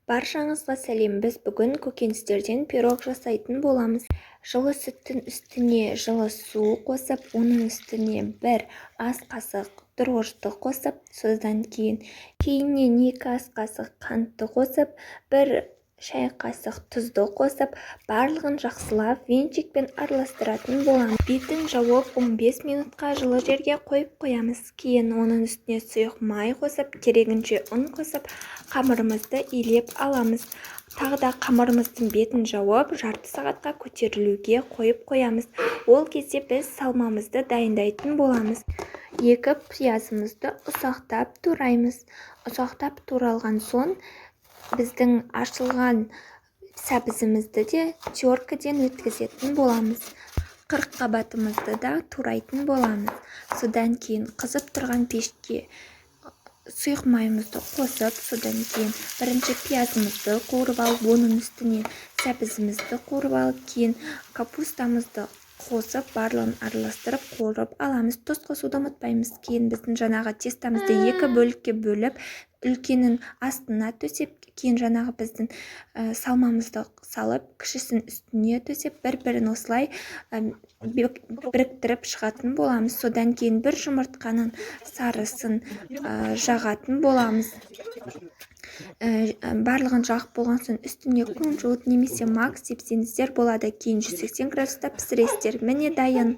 Баршаңызға сәлем. Біз бүгін көкөністерден пирог жасайтын боламыз. Жылы сүттің үстіне жылы су қосып, оның үстіне бір ас қасық дрожжды қосып, содан кейіннен 2 ас қасық қантты қосып, бір шай қасық тұзды қосып, барлығын жақсылап венчикпен араластыратын боламыз. Бетін жауып 15 минутқа жылы жерге қойып қоямыз. Кейін оның үстіне сұйық май қосып, керегінше ұн қосып, қамырымызды илеп аламыз. Тағы да қамырымыздың бетін жауып, жарты сағатқа көтерілуге қойып қоямыз. Ол кезде біз салмамызды дайындайтын боламыз. 2 пиязымызды ұсақтап тураймыз. Ұсақтап туралған соң, біздің ашылған сәбізімізді де теркіден өткізетін боламыз. 40 қабатымызды да турайтын боламыз. Содан кейін қызып тұрған пешке сұйық майымызды қосып, содан кейін бірінші пиязымызды қуырып алып, оның үстіне сәбізімізді қуырып алып, кейін капустамызды қосып, барлығын араластырып қуырып аламыз. Тұз қосуды ұмытпаймыз. Кейін біздің жаңағы тестамызды 2 бөлікке бөліп, үлкенін астына төсеп, кейін жаңағы біздің салмамызды салып, кішісін үстіне төсеп, бір-бірін осылай біріктіріп шығатын боламыз. Содан кейін бір жұмыртқаның сарысын жағатын боламыз. Барлығын жағып болған соң үстіне күнжіт немесе макс сепсеңіздер болады. Кейін 180 градуста пісіресіздер. Міне дайын.